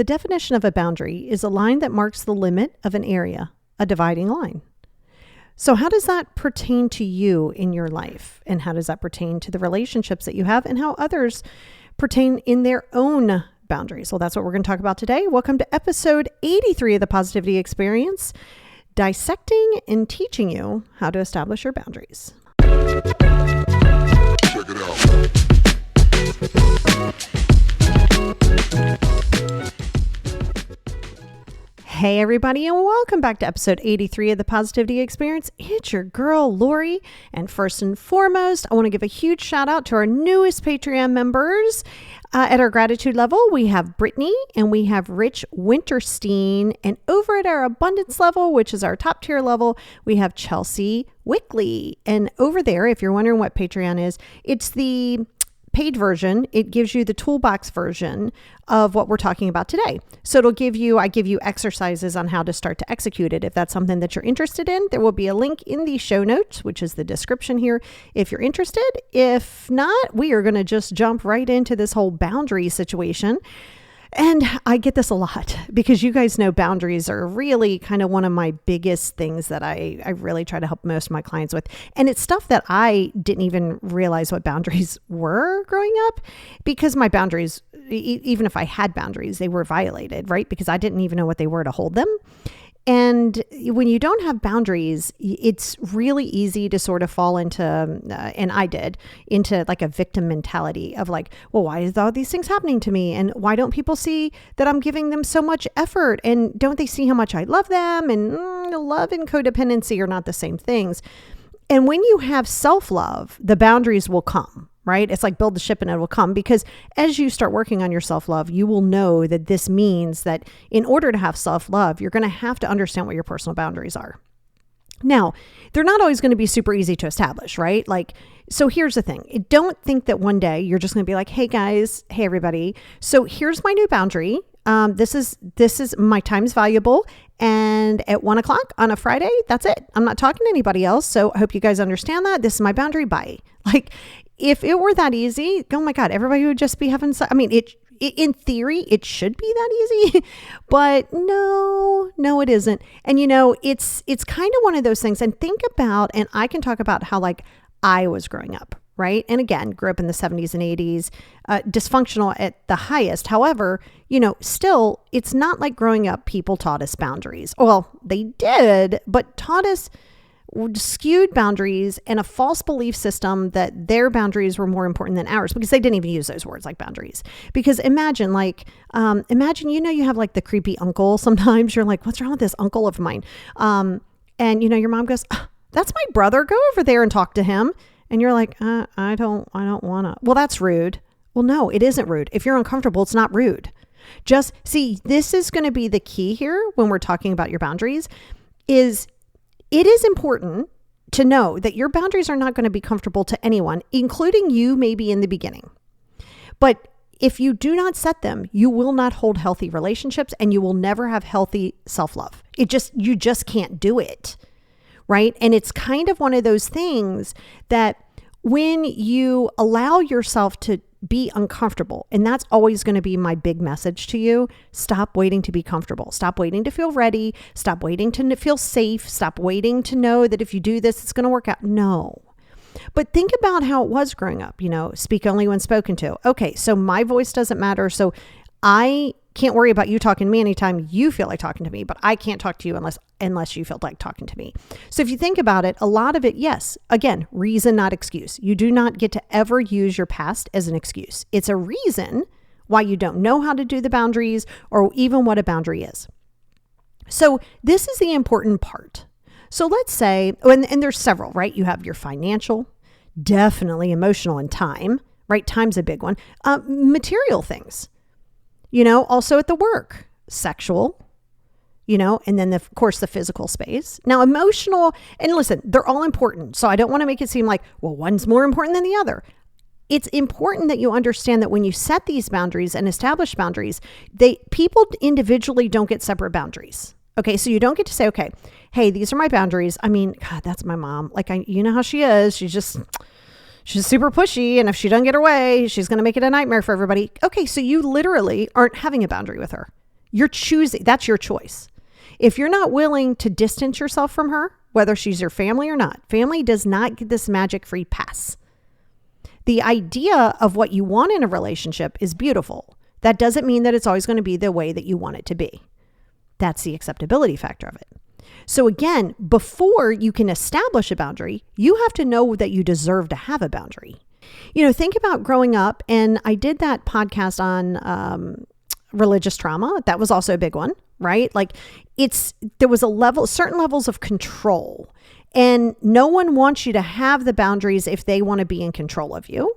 The definition of a boundary is a line that marks the limit of an area, a dividing line. So how does that pertain to you in your life? And how does that pertain to the relationships that you have and how others pertain in their own boundaries? Well, that's what we're going to talk about today. Welcome to episode 83 of the Positivity Experience, dissecting and teaching you how to establish your boundaries. Check it out. Hey everybody, and welcome back to episode 83 of the Positivity Experience. It's your girl, Lori. And first and foremost, I want to give a huge shout out to our newest Patreon members. At our gratitude level, we have Brittany and we have Rich Winterstein. And over at our abundance level, which is our top tier level, we have Chelsea Wickley. And over there, if you're wondering what Patreon is, it's the paid version. It gives you the toolbox version of what we're talking about today. So I give you exercises on how to start to execute it. If that's something that you're interested in, there will be a link in the show notes, which is the description here, if you're interested. If not, we are going to just jump right into this whole boundary situation. And I get this a lot because you guys know boundaries are really kind of one of my biggest things that I really try to help most of my clients with. And it's stuff that I didn't even realize what boundaries were growing up, because my boundaries, even if I had boundaries, they were violated, right? Because I didn't even know what they were to hold them. And when you don't have boundaries, it's really easy to sort of fall into, and I did, into like a victim mentality of like, well, why is all these things happening to me? And why don't people see that I'm giving them so much effort? And don't they see how much I love them? And love and codependency are not the same things. And when you have self-love, the boundaries will come. Right? It's like build the ship and it will come, because as you start working on your self-love, you will know that this means that in order to have self-love, you're going to have to understand what your personal boundaries are. Now, they're not always going to be super easy to establish, right? Like, so here's the thing. Don't think that one day you're just going to be like, hey guys, hey everybody. So here's my new boundary. This is my time's valuable. And at 1:00 on a Friday, that's it. I'm not talking to anybody else. So I hope you guys understand that. This is my boundary. Bye. Like, if it were that easy, oh my God, everybody would just be having, in theory, it should be that easy, but no, it isn't. And it's kind of one of those things. And think about, and I can talk about how like I was growing up, right? And again, grew up in the 70s and 80s, dysfunctional at the highest. However, still, it's not like growing up, people taught us boundaries. Well, they did, but taught us skewed boundaries and a false belief system that their boundaries were more important than ours, because they didn't even use those words like boundaries. Because imagine you have like the creepy uncle. Sometimes you're like, what's wrong with this uncle of mine? And your mom goes, that's my brother. Go over there and talk to him. And you're like, I don't want to. Well, that's rude. Well, no, it isn't rude. If you're uncomfortable, it's not rude. Just see, this is going to be the key here when we're talking about your boundaries is it is important to know that your boundaries are not going to be comfortable to anyone, including you maybe in the beginning. But if you do not set them, you will not hold healthy relationships and you will never have healthy self-love. You just can't do it, right? And it's kind of one of those things that when you allow yourself to be uncomfortable, and that's always going to be my big message to you. Stop waiting to be comfortable. Stop waiting to feel ready. Stop waiting to feel safe. Stop waiting to know that if you do this, it's going to work out. No. But think about how it was growing up, speak only when spoken to. Okay, so my voice doesn't matter. So I can't worry about you talking to me anytime you feel like talking to me, but I can't talk to you unless you feel like talking to me. So if you think about it, a lot of it, yes, again, reason, not excuse. You do not get to ever use your past as an excuse. It's a reason why you don't know how to do the boundaries or even what a boundary is. So this is the important part. So let's say, and there's several, right? You have your financial, definitely emotional, and time, right? Time's a big one. Material things. Also at the work, sexual, and then of course the physical space. Now emotional, and listen, they're all important. So I don't want to make it seem like, well, one's more important than the other. It's important that you understand that when you set these boundaries and establish boundaries, people individually don't get separate boundaries. Okay. So you don't get to say, okay, hey, these are my boundaries. I mean, God, that's my mom. Like, you know how she is. She's super pushy. And if she doesn't get her way, she's going to make it a nightmare for everybody. Okay. So you literally aren't having a boundary with her. You're choosing, that's your choice. If you're not willing to distance yourself from her, whether she's your family or not, family does not get this magic free pass. The idea of what you want in a relationship is beautiful. That doesn't mean that it's always going to be the way that you want it to be. That's the acceptability factor of it. So again, before you can establish a boundary, you have to know that you deserve to have a boundary. Think about growing up, and I did that podcast on religious trauma. That was also a big one, right? Like there was certain levels of control, and no one wants you to have the boundaries if they want to be in control of you.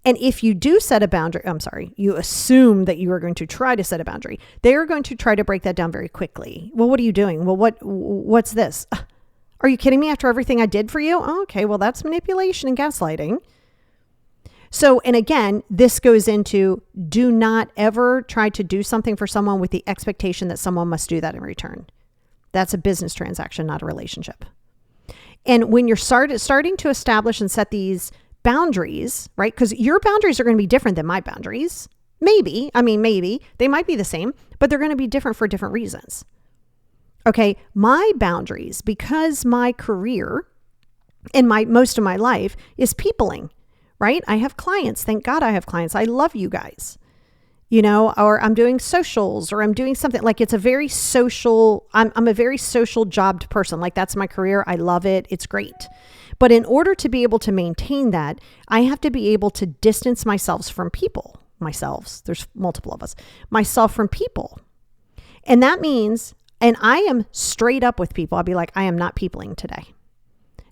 And if you do set a boundary, you assume that you are going to try to set a boundary. They are going to try to break that down very quickly. Well, what are you doing? Well, what's this? Are you kidding me after everything I did for you? Oh, okay, well, that's manipulation and gaslighting. So, and again, this goes into do not ever try to do something for someone with the expectation that someone must do that in return. That's a business transaction, not a relationship. And when you're starting to establish and set these boundaries, right? Because your boundaries are going to be different than my boundaries. Maybe they might be the same, but they're going to be different for different reasons. Okay. My boundaries, because my career and most of my life is peopling, right? I have clients. Thank God I have clients. I love you guys, or I'm doing socials, or I'm doing something like it's a very social, I'm a very social jobbed person. Like that's my career. I love it. It's great. But in order to be able to maintain that, I have to be able to distance myself from people. There's multiple of us. Myself from people. And that means, and I am straight up with people. I'll be like, I am not peopling today.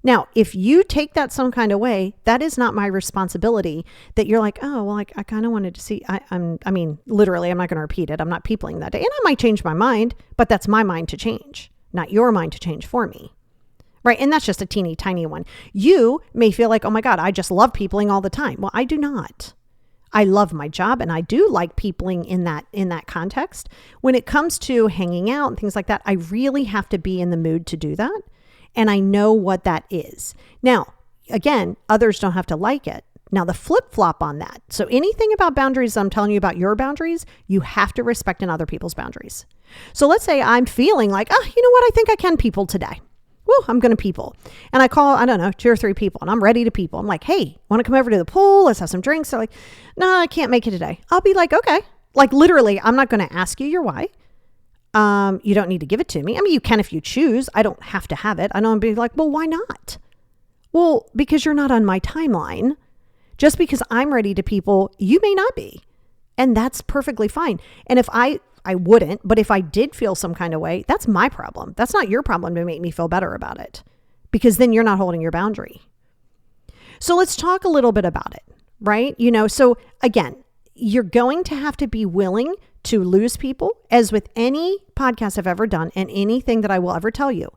Now, if you take that some kind of way, that is not my responsibility that you're like, oh, well, I kind of wanted to see, literally, I'm not going to repeat it. I'm not peopling that day. And I might change my mind, but that's my mind to change, not your mind to change for me. Right. And that's just a teeny tiny one. You may feel like, oh my God, I just love peopling all the time. Well, I do not. I love my job and I do like peopling in that context. When it comes to hanging out and things like that, I really have to be in the mood to do that. And I know what that is. Now, again, others don't have to like it. Now, the flip-flop on that. So anything about boundaries, I'm telling you about your boundaries, you have to respect in other people's boundaries. So let's say I'm feeling like, you know what? I think I can people today. Woo, I'm going to people. And I call, 2 or 3 people and I'm ready to people. I'm like, hey, want to come over to the pool? Let's have some drinks. They're like, no, I can't make it today. I'll be like, okay. Like literally, I'm not going to ask you your why. You don't need to give it to me. I mean, you can if you choose. I don't have to have it. I don't be like, well, why not? Well, because you're not on my timeline. Just because I'm ready to people, you may not be. And that's perfectly fine. And if I wouldn't, but if I did feel some kind of way, that's my problem. That's not your problem to make me feel better about it, because then you're not holding your boundary. So let's talk a little bit about it, right? So again, you're going to have to be willing to lose people, as with any podcast I've ever done and anything that I will ever tell you.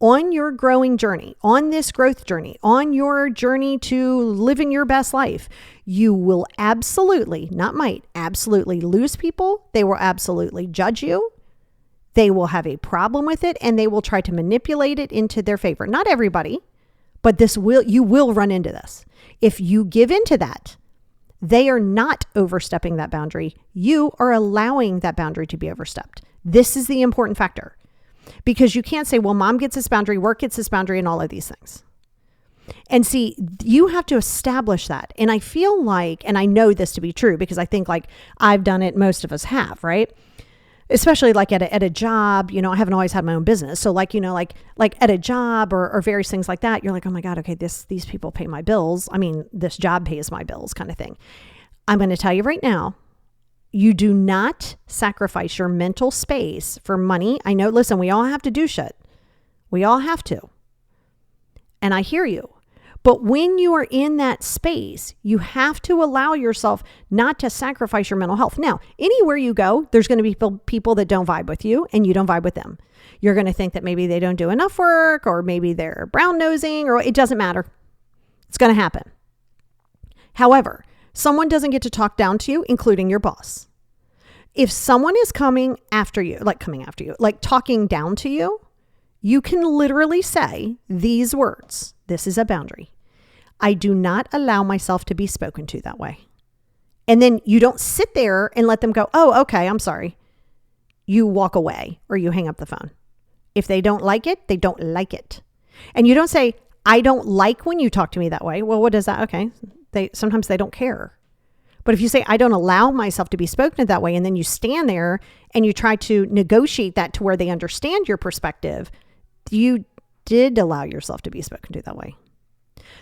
On your growing journey, on this growth journey, on your journey to living your best life, you will absolutely, not might, absolutely lose people. They will absolutely judge you. They will have a problem with it and they will try to manipulate it into their favor. Not everybody, but you will run into this. If you give into that, they are not overstepping that boundary. You are allowing that boundary to be overstepped. This is the important factor. Because you can't say, well, mom gets this boundary, work gets this boundary, and all of these things. And see, you have to establish that. And I feel like, and I know this to be true because I think like I've done it, most of us have, right? Especially like at a job, I haven't always had my own business. So like at a job or various things like that, you're like, oh my God, okay, these people pay my bills. I mean, this job pays my bills kind of thing. I'm going to tell you right now, you do not sacrifice your mental space for money. I know, listen, we all have to do shit. We all have to. And I hear you. But when you are in that space, you have to allow yourself not to sacrifice your mental health. Now, anywhere you go, there's going to be people that don't vibe with you and you don't vibe with them. You're going to think that maybe they don't do enough work or maybe they're brown nosing, or it doesn't matter. It's going to happen. However, someone doesn't get to talk down to you, including your boss. If someone is coming after you, like talking down to you, you can literally say these words. This is a boundary. I do not allow myself to be spoken to that way. And then you don't sit there and let them go, oh, okay, I'm sorry. you walk away or you hang up the phone. If they don't like it, they don't like it. And you don't say, I don't like when you talk to me that way. Well, what is that? Okay. Sometimes they don't care. But if you say, I don't allow myself to be spoken to that way, and then you stand there and you try to negotiate that to where they understand your perspective, you did allow yourself to be spoken to that way.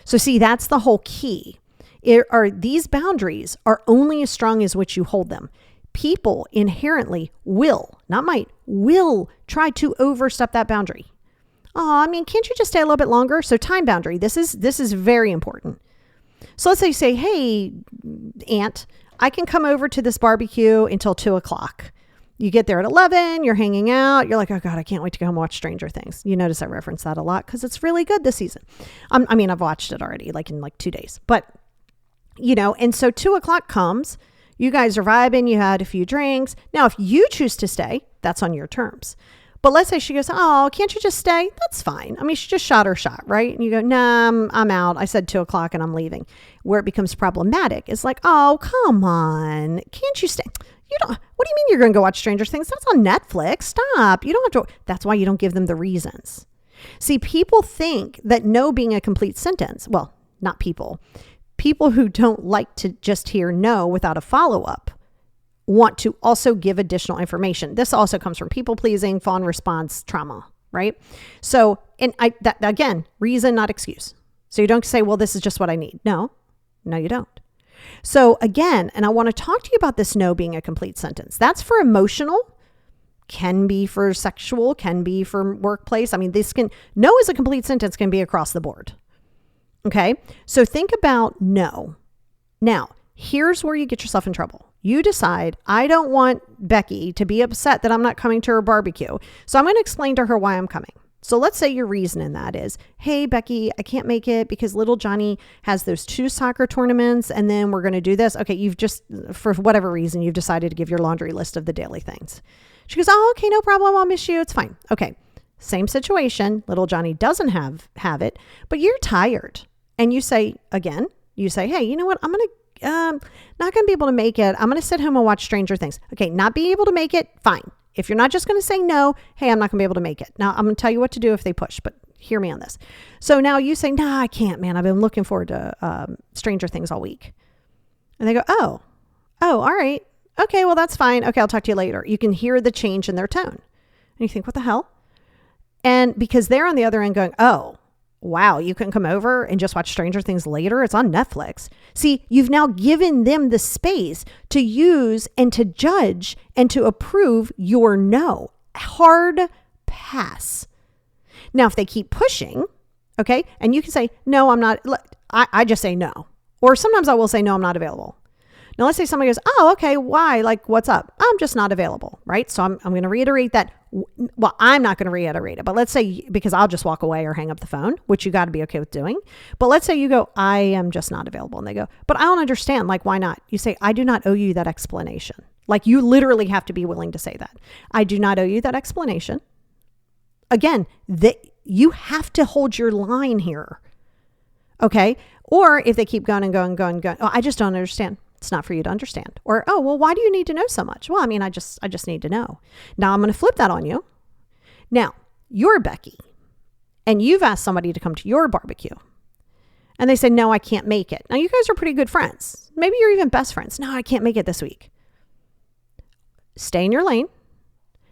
So see, that's the whole key. These boundaries are only as strong as which you hold them. People inherently will, not might, will try to overstep that boundary. Oh, I mean, can't you just stay a little bit longer? So time boundary, this is very important. So let's say you say, hey, Aunt, I can come over to this barbecue until 2:00. You get there at 11, you're hanging out. You're like, oh God, I can't wait to go home and watch Stranger Things. You notice I reference that a lot because it's really good this season. I mean, I've watched it already, like in 2 days, but and so 2:00 comes, you guys are vibing, you had a few drinks. Now, if you choose to stay, that's on your terms. But let's say she goes, oh, can't you just stay? That's fine. I mean, she just shot her shot, right? And you go, nah, I'm out. I said 2:00 and I'm leaving. Where it becomes problematic is like, oh, come on. Can't you stay? What do you mean you're going to go watch Stranger Things? That's on Netflix. Stop. You don't have to. That's why you don't give them the reasons. See, people think that no being a complete sentence. Well, not people. People who don't like to just hear no without a follow-up want to also give additional information. This also comes from people pleasing, fawn response, trauma, right? So, that again, reason, not excuse. So you don't say, well, this is just what I need. No, you don't. So again, and I want to talk to you about this no being a complete sentence. That's for emotional, can be for sexual, can be for workplace. I mean, no is a complete sentence, can be across the board. Okay. So think about no. Now, here's where you get yourself in trouble. You decide, I don't want Becky to be upset that I'm not coming to her barbecue. So I'm going to explain to her why I'm coming. So let's say your reason in that is, hey, Becky, I can't make it because little Johnny has those 2 soccer tournaments and then we're going to do this. Okay, you've just, for whatever reason, you've decided to give your laundry list of the daily things. She goes, oh, okay, no problem. I'll miss you. It's fine. Okay, same situation. Little Johnny doesn't have it, but you're tired. And you say, hey, you know what? I'm not going to be able to make it. I'm going to sit home and watch Stranger Things. Okay, not being able to make it, fine. If you're not just going to say no, hey, I'm not going to be able to make it. Now, I'm going to tell you what to do if they push, but hear me on this. So now you say, nah, I can't, man. I've been looking forward to Stranger Things all week. And they go, oh, all right. Okay, well, that's fine. Okay, I'll talk to you later. You can hear the change in their tone. And you think, what the hell? And because they're on the other end going, oh, wow, you couldn't come over and just watch Stranger Things later? It's on Netflix. See, you've now given them the space to use and to judge and to approve your no. Hard pass. Now, if they keep pushing, okay, and you can say, no, I'm not, I just say no. Or sometimes I will say, no, I'm not available. Now, let's say somebody goes, oh, okay, why? Like, what's up? I'm just not available, right? So I'm going to reiterate that. Well, I'm not going to reiterate it, but let's say, because I'll just walk away or hang up the phone, which you got to be okay with doing. But let's say you go, I am just not available. And they go, but I don't understand. Like, why not? You say, I do not owe you that explanation. Like, you literally have to be willing to say that. I do not owe you that explanation. Again, you have to hold your line here. Okay. Or if they keep going and going, oh, I just don't understand. It's not for you to understand. Or, oh, well, why do you need to know so much? Well, I mean, I just need to know. Now I'm going to flip that on you. Now, you're Becky and you've asked somebody to come to your barbecue and they say, no, I can't make it. Now you guys are pretty good friends. Maybe you're even best friends. No, I can't make it this week. Stay in your lane.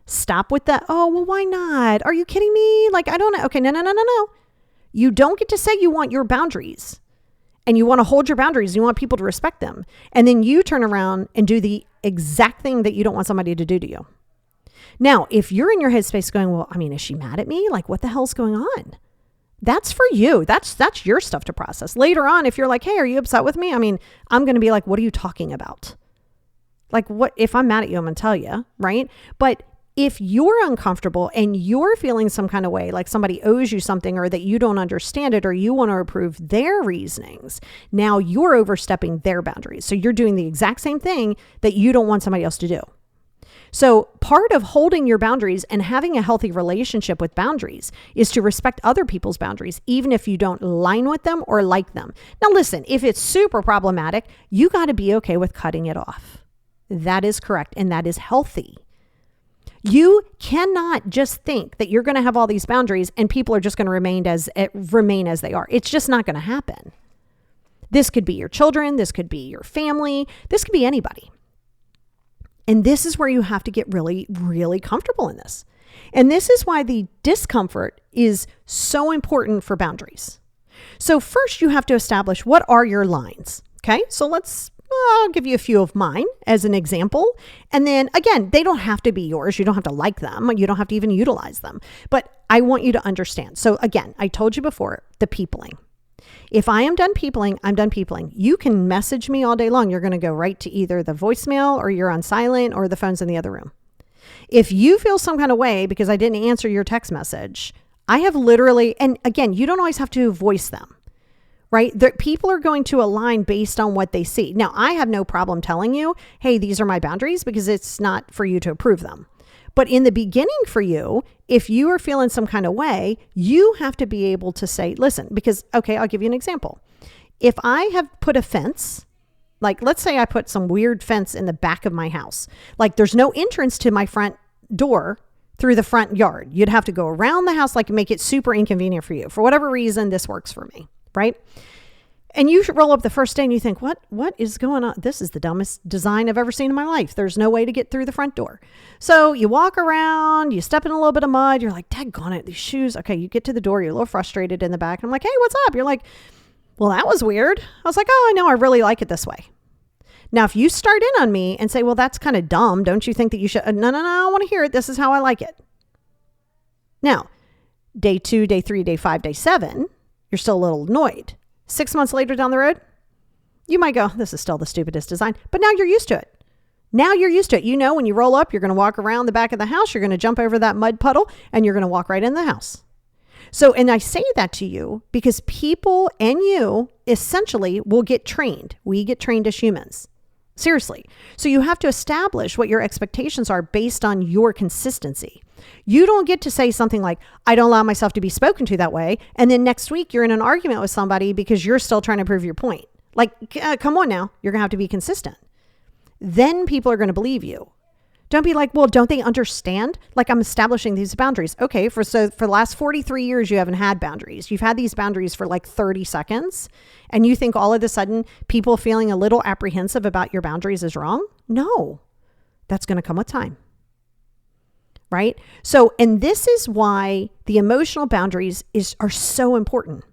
Stop with that. Oh, well, why not? Are you kidding me? Like, I don't know. Okay. No. You don't get to say you want your boundaries. And you want to hold your boundaries. You want people to respect them. And then you turn around and do the exact thing that you don't want somebody to do to you. Now, if you're in your headspace going, well, I mean, is she mad at me? Like, what the hell's going on? That's for you. That's your stuff to process. Later on, if you're like, hey, are you upset with me? I mean, I'm going to be like, what are you talking about? Like, what if I'm mad at you, I'm going to tell you, right? But if you're uncomfortable and you're feeling some kind of way, like somebody owes you something or that you don't understand it or you want to approve their reasonings, now you're overstepping their boundaries. So you're doing the exact same thing that you don't want somebody else to do. So part of holding your boundaries and having a healthy relationship with boundaries is to respect other people's boundaries, even if you don't align with them or like them. Now listen, if it's super problematic, you got to be okay with cutting it off. That is correct. And that is healthy. You cannot just think that you're going to have all these boundaries and people are just going to remain as they are. It's just not going to happen. This could be your children. This could be your family. This could be anybody. And this is where you have to get really, really comfortable in this. And this is why the discomfort is so important for boundaries. So first you have to establish, what are your lines? Okay, so I'll give you a few of mine as an example. And then again, they don't have to be yours. You don't have to like them. You don't have to even utilize them. But I want you to understand. So again, I told you before, the peopling. If I am done peopling, I'm done peopling. You can message me all day long. You're going to go right to either the voicemail or you're on silent or the phone's in the other room. If you feel some kind of way because I didn't answer your text message, I have literally, and again, you don't always have to voice them, right? People are going to align based on what they see. Now, I have no problem telling you, hey, these are my boundaries, because it's not for you to approve them. But in the beginning for you, if you are feeling some kind of way, you have to be able to say, listen, because, okay, I'll give you an example. If I have put a fence, like let's say I put some weird fence in the back of my house, like there's no entrance to my front door through the front yard. You'd have to go around the house, like make it super inconvenient for you. For whatever reason, this works for me, right? And you should roll up the first day and you think, what is going on? This is the dumbest design I've ever seen in my life. There's no way to get through the front door. So you walk around, you step in a little bit of mud. You're like, daggone it, these shoes. Okay, you get to the door. You're a little frustrated in the back. And I'm like, hey, what's up? You're like, well, that was weird. I was like, oh, I know. I really like it this way. Now, if you start in on me and say, well, that's kind of dumb. Don't you think that you should? No, I want to hear it. This is how I like it. Now, day 2, day 3, day 5, day 7, you're still a little annoyed. 6 months later down the road, you might go, this is still the stupidest design, but now you're used to it. Now you're used to it. You know, when you roll up, you're going to walk around the back of the house, you're going to jump over that mud puddle, and you're going to walk right in the house. So, and I say that to you because people and you essentially will get trained. We get trained as humans. Seriously. So you have to establish what your expectations are based on your consistency. You don't get to say something like, I don't allow myself to be spoken to that way. And then next week you're in an argument with somebody because you're still trying to prove your point. Like, come on now, you're going to have to be consistent. Then people are going to believe you. Don't be like, well, don't they understand? Like, I'm establishing these boundaries. Okay, for the last 43 years, you haven't had boundaries. You've had these boundaries for like 30 seconds. And you think all of a sudden people feeling a little apprehensive about your boundaries is wrong? No, that's going to come with time. Right? So, and this is why the emotional boundaries are so important.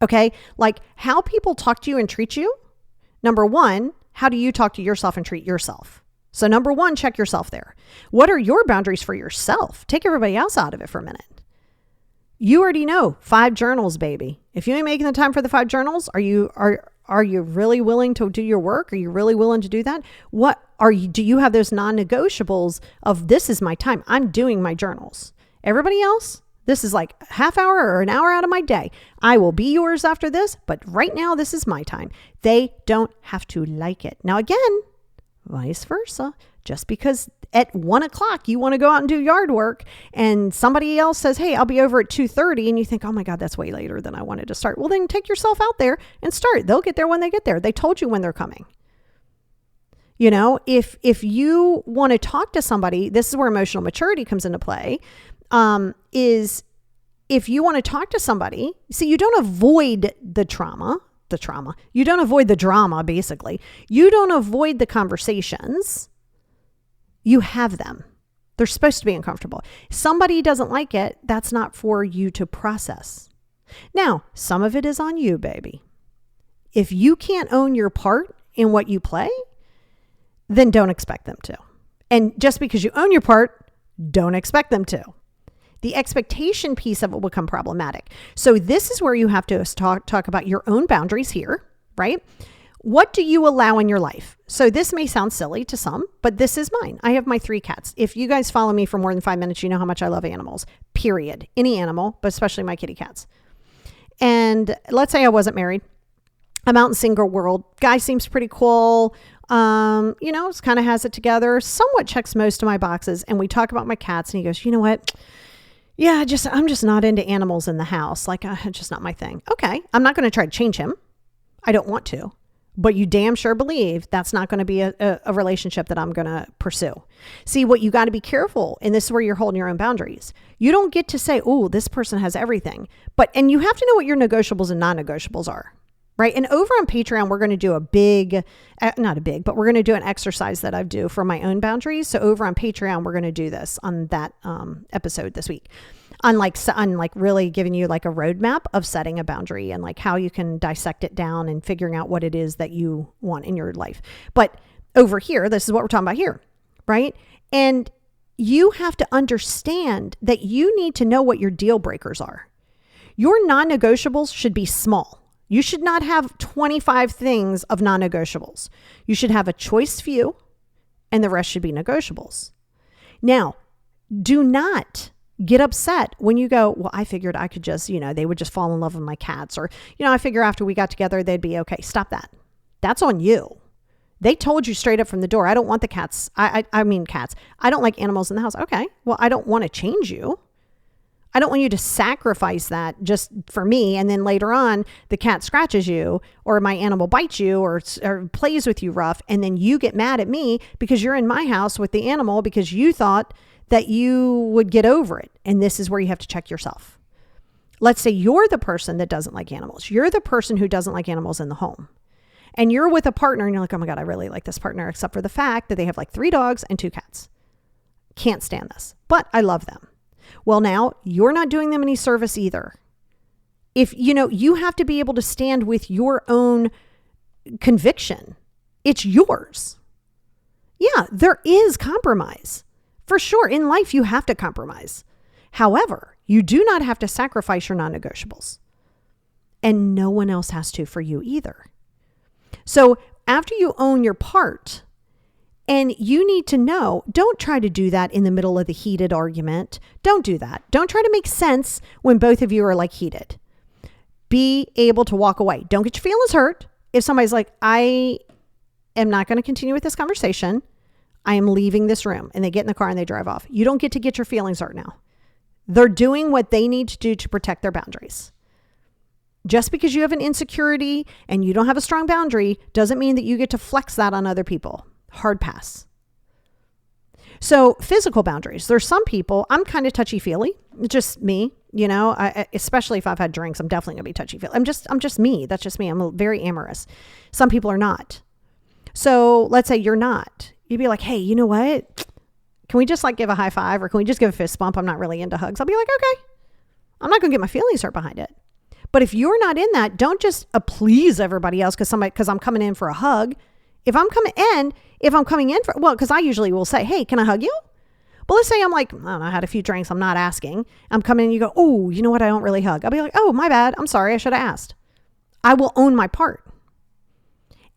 Okay? Like how people talk to you and treat you. Number one, how do you talk to yourself and treat yourself? So number one, check yourself there. What are your boundaries for yourself? Take everybody else out of it for a minute. You already know 5 journals, baby. If you ain't making the time for the 5 journals, are you really willing to do your work? Are you really willing to do that? Do you have those non-negotiables of this is my time? I'm doing my journals. Everybody else, this is like a half hour or an hour out of my day. I will be yours after this, but right now this is my time. They don't have to like it. Now again, vice versa. Just because at 1:00 you want to go out and do yard work and somebody else says, hey, I'll be over at 2:30, and you think, oh my God, that's way later than I wanted to start. Well, then take yourself out there and start. They'll get there when they get there. They told you when they're coming. You know, if you want to talk to somebody, this is where emotional maturity comes into play, is if you want to talk to somebody, see, you don't avoid the trauma. You don't avoid the drama, basically. You don't avoid the conversations. You have them. They're supposed to be uncomfortable. Somebody doesn't like it. That's not for you to process. Now, some of it is on you, baby. If you can't own your part in what you play, then don't expect them to. And just because you own your part, don't expect them to. The expectation piece of it will become problematic. So this is where you have to talk about your own boundaries here, right? What do you allow in your life? So this may sound silly to some, but this is mine. I have my 3 cats. If you guys follow me for more than 5 minutes, you know how much I love animals, period. Any animal, but especially my kitty cats. And let's say I wasn't married. I'm out in single world. Guy seems pretty cool. Kind of has it together, somewhat checks most of my boxes. And we talk about my cats and he goes, you know what? Yeah, I'm just not into animals in the house. Like, just not my thing. Okay. I'm not going to try to change him. I don't want to. but you damn sure believe that's not going to be a relationship that I'm going to pursue. See, what you got to be careful, and this is where you're holding your own boundaries. You don't get to say, oh, this person has everything. And you have to know what your negotiables and non-negotiables are, right? And over on Patreon, we're going to do but we're going to do an exercise that I do for my own boundaries. So over on Patreon, we're going to do this on that episode this week. On really giving you like a roadmap of setting a boundary and like how you can dissect it down and figuring out what it is that you want in your life. But over here, this is what we're talking about here, right? And you have to understand that you need to know what your deal breakers are. Your non-negotiables should be small. You should not have 25 things of non-negotiables. You should have a choice few and the rest should be negotiables. Now, do not get upset when you go, well, I figured I could just, they would just fall in love with my cats. Or, I figure after we got together, they'd be okay. Stop that. That's on you. They told you straight up from the door, I don't want the cats. I mean cats. I don't like animals in the house. Okay. Well, I don't want to change you. I don't want you to sacrifice that just for me. And then later on, the cat scratches you or my animal bites you or plays with you rough. And then you get mad at me because you're in my house with the animal because you thought that you would get over it. And this is where you have to check yourself. Let's say you're the person that doesn't like animals. You're the person who doesn't like animals in the home. And you're with a partner and you're like, oh my God, I really like this partner, except for the fact that they have like 3 dogs and 2 cats. Can't stand this, but I love them. Well, now you're not doing them any service either. If you have to be able to stand with your own conviction. It's yours. Yeah, there is compromise. For sure, in life, you have to compromise. However, you do not have to sacrifice your non-negotiables. And no one else has to for you either. So after you own your part, and you need to know, don't try to do that in the middle of the heated argument. Don't do that. Don't try to make sense when both of you are like heated. Be able to walk away. Don't get your feelings hurt. If somebody's like, I am not going to continue with this conversation. I am leaving this room, and they get in the car and they drive off. You don't get to get your feelings hurt now. They're doing what they need to do to protect their boundaries. Just because you have an insecurity and you don't have a strong boundary doesn't mean that you get to flex that on other people. Hard pass. So physical boundaries. There's some people, I'm kind of touchy-feely. It's just me, especially if I've had drinks, I'm definitely going to be touchy-feely. I'm just me. That's just me. I'm very amorous. Some people are not. So let's say you're not. You'd be like, hey, you know what? Can we just give a high five or can we just give a fist bump? I'm not really into hugs. I'll be like, okay, I'm not going to get my feelings hurt behind it. But if you're not in that, don't just please everybody else because I'm coming in for a hug. If I'm coming in because I usually will say, hey, can I hug you? But let's say I'm like, I don't know, I had a few drinks. I'm not asking. I'm coming in, you go, oh, you know what? I don't really hug. I'll be like, oh, my bad. I'm sorry. I should have asked. I will own my part.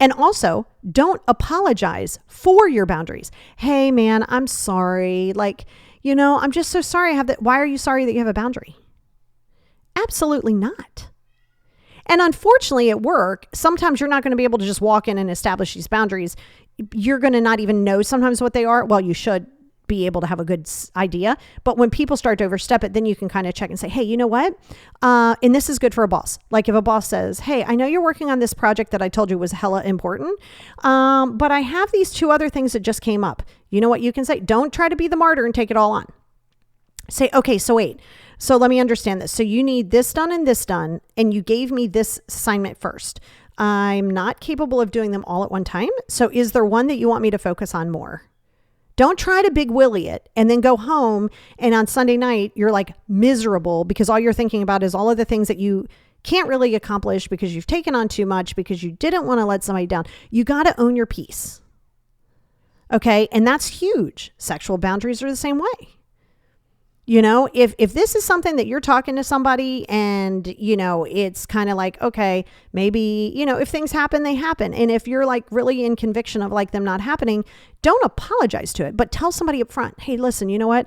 And also, don't apologize for your boundaries. Hey, man, I'm sorry. I'm just so sorry I have that. Why are you sorry that you have a boundary? Absolutely not. And unfortunately at work, sometimes you're not going to be able to just walk in and establish these boundaries. You're going to not even know sometimes what they are. Well, you should be able to have a good idea. But when people start to overstep it, then you can kind of check and say, hey, you know what? And this is good for a boss. Like if a boss says, hey, I know you're working on this project that I told you was hella important, but I have these 2 other things that just came up. You know what you can say? Don't try to be the martyr and take it all on. Say, okay, so wait. So let me understand this. So you need this done, and you gave me this assignment first. I'm not capable of doing them all at one time. So is there one that you want me to focus on more? Don't try to big willy it and then go home and on Sunday night, you're like miserable because all you're thinking about is all of the things that you can't really accomplish because you've taken on too much because you didn't want to let somebody down. You got to own your peace. Okay. And that's huge. Sexual boundaries are the same way. If this is something that you're talking to somebody and, it's kind of like, okay, maybe, if things happen, they happen. And if you're like really in conviction of like them not happening, don't apologize to it, but tell somebody up front, hey, listen, you know what?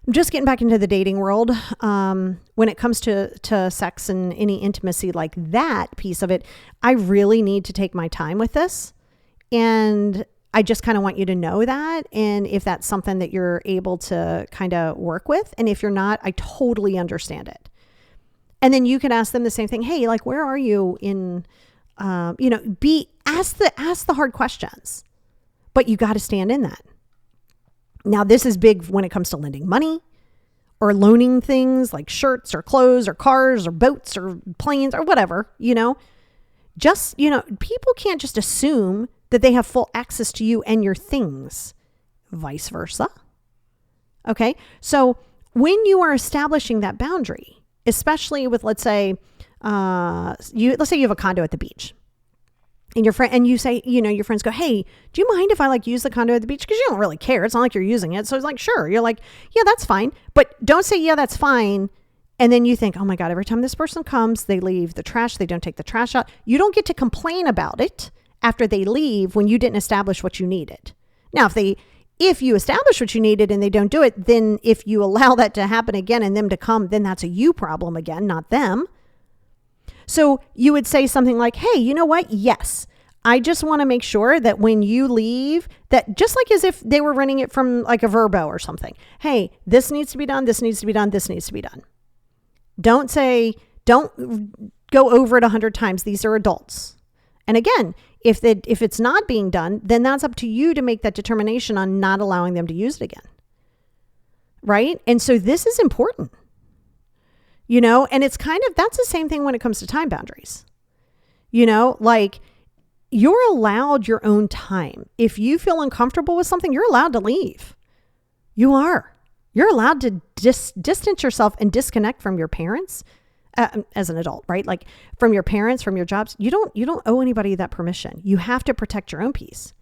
I'm just getting back into the dating world. When it comes to sex and any intimacy like that piece of it, I really need to take my time with this. And I just kind of want you to know that. And if that's something that you're able to kind of work with, and if you're not, I totally understand it. And then you can ask them the same thing. Hey, where are you in ask the hard questions, but you got to stand in that. Now, this is big when it comes to lending money or loaning things like shirts or clothes or cars or boats or planes or whatever, people can't just assume that they have full access to you and your things, vice versa. Okay. So when you are establishing that boundary, especially with, let's say you have a condo at the beach. And your friend, and you say, your friends go, hey, do you mind if I use the condo at the beach? Because you don't really care. It's not like you're using it. So it's like, sure. You're like, yeah, that's fine. But don't say, yeah, that's fine. And then you think, oh my God, every time this person comes, they leave the trash. They don't take the trash out. You don't get to complain about it after they leave when you didn't establish what you needed. Now, if you establish what you needed and they don't do it, then if you allow that to happen again and them to come, then that's a you problem again, not them. So you would say something like, hey, you know what? Yes, I just want to make sure that when you leave, that just like as if they were running it from like a Verbo or something. Hey, this needs to be done. This needs to be done. This needs to be done. Don't go over it 100 times. These are adults. And again, if it's not being done, then that's up to you to make that determination on not allowing them to use it again. Right? And so this is important. And it's that's the same thing when it comes to time boundaries. You're allowed your own time. If you feel uncomfortable with something, you're allowed to leave. You are. You're allowed to distance yourself and disconnect from your parents as an adult, right? Like from your parents, from your jobs. You don't owe anybody that permission. You have to protect your own peace.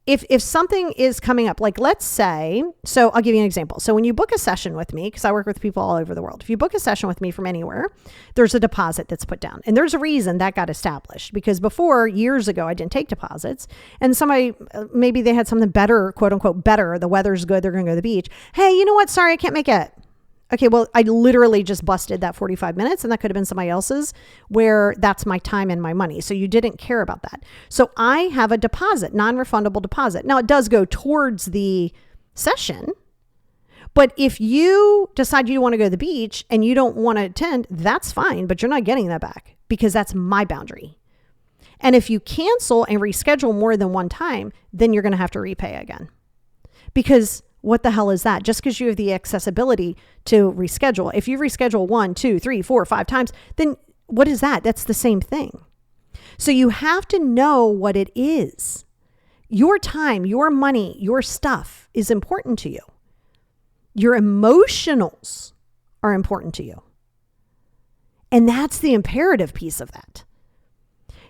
If something is coming up, like let's say, so I'll give you an example. So when you book a session with me, because I work with people all over the world, if you book a session with me from anywhere, there's a deposit that's put down. And there's a reason that got established, because before, years ago, I didn't take deposits. And somebody, maybe they had something better, quote unquote, better. The weather's good. They're going to go to the beach. Hey, you know what? Sorry, I can't make it. Okay, well, I literally just busted that 45 minutes and that could have been somebody else's where that's my time and my money. So you didn't care about that. So I have a deposit, non-refundable deposit. Now it does go towards the session, but if you decide you want to go to the beach and you don't want to attend, that's fine, but you're not getting that back because that's my boundary. And if you cancel and reschedule more than one time, then you're going to have to repay again. Because what the hell is that? Just because you have the accessibility to reschedule. If you reschedule 1, 2, 3, 4, 5 times, then what is that? That's the same thing. So you have to know what it is. Your time, your money, your stuff is important to you. Your emotionals are important to you. And that's the imperative piece of that.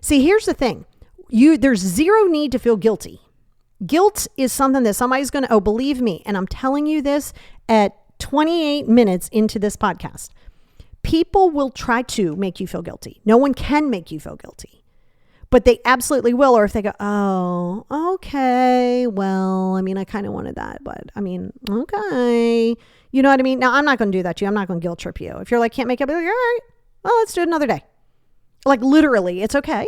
See, here's the thing. There's zero need to feel guilty. Guilt is something that somebody's going to, believe me, and I'm telling you this at 28 minutes into this podcast. People will try to make you feel guilty. No one can make you feel guilty, but they absolutely will. Or if they go, oh, okay, well, I kind of wanted that, but okay. You know what I mean? Now, I'm not going to do that to you. I'm not going to guilt trip you. If you're like, can't make it, I'll be like, all right, well, let's do it another day. Like literally, it's okay.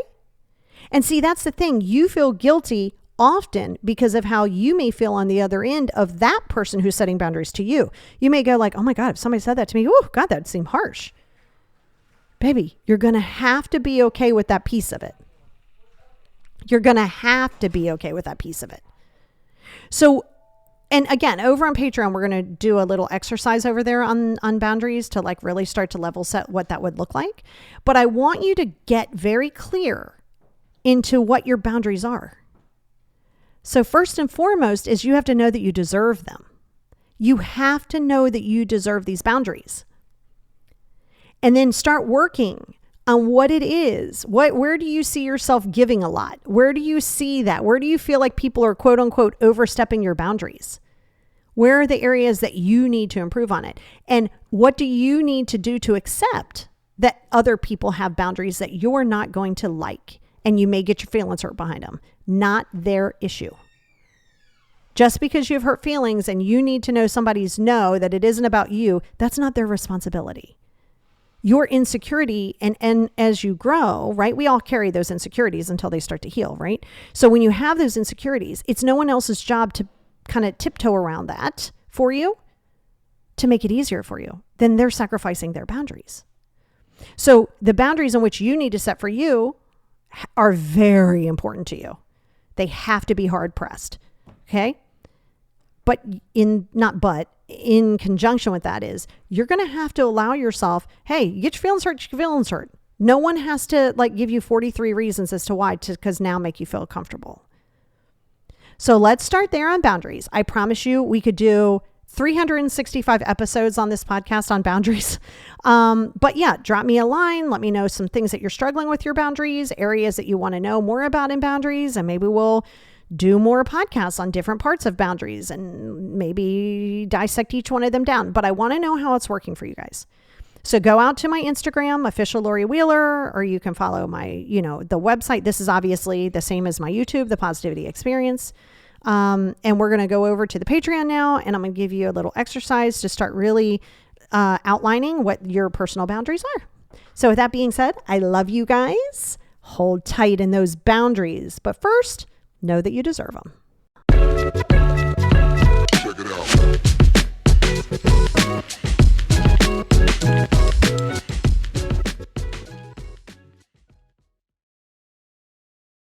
And see, that's the thing. You feel guilty often because of how you may feel on the other end of that person who's setting boundaries to you. You may go like, oh my God, if somebody said that to me, oh God, that'd seem harsh. Baby, you're going to have to be okay with that piece of it. You're going to have to be okay with that piece of it. So, and again, over on Patreon, we're going to do a little exercise over there on boundaries to like really start to level set what that would look like. But I want you to get very clear into what your boundaries are. So first and foremost is you have to know that you deserve them. You have to know that you deserve these boundaries. And then start working on what it is. Where do you see yourself giving a lot? Where do you see that? Where do you feel like people are quote unquote overstepping your boundaries? Where are the areas that you need to improve on it? And what do you need to do to accept that other people have boundaries that you're not going to like? And you may get your feelings hurt behind them. Not their issue. Just because you have hurt feelings and you need to know somebody's no, that it isn't about you, that's not their responsibility. Your insecurity, and as you grow, right? We all carry those insecurities until they start to heal, right? So when you have those insecurities, it's no one else's job to kind of tiptoe around that for you to make it easier for you. Then they're sacrificing their boundaries. So the boundaries in which you need to set for you are very important to you. They have to be hard pressed. Okay. But in conjunction with that is you're going to have to allow yourself, hey, you get your feelings hurt. No one has to give you 43 reasons as to why, because now make you feel comfortable. So let's start there on boundaries. I promise you we could do 365 episodes on this podcast on boundaries. But yeah, drop me a line. Let me know some things that you're struggling with your boundaries, areas that you want to know more about in boundaries, and maybe we'll do more podcasts on different parts of boundaries and maybe dissect each one of them down. But I want to know how it's working for you guys. So go out to my Instagram, official Lori Wheeler, or you can follow my, the website. This is obviously the same as my YouTube, The Positivity Experience. And we're going to go over to the Patreon now, and I'm going to give you a little exercise to start really outlining what your personal boundaries are. So with that being said, I love you guys. Hold tight in those boundaries. But first, know that you deserve them.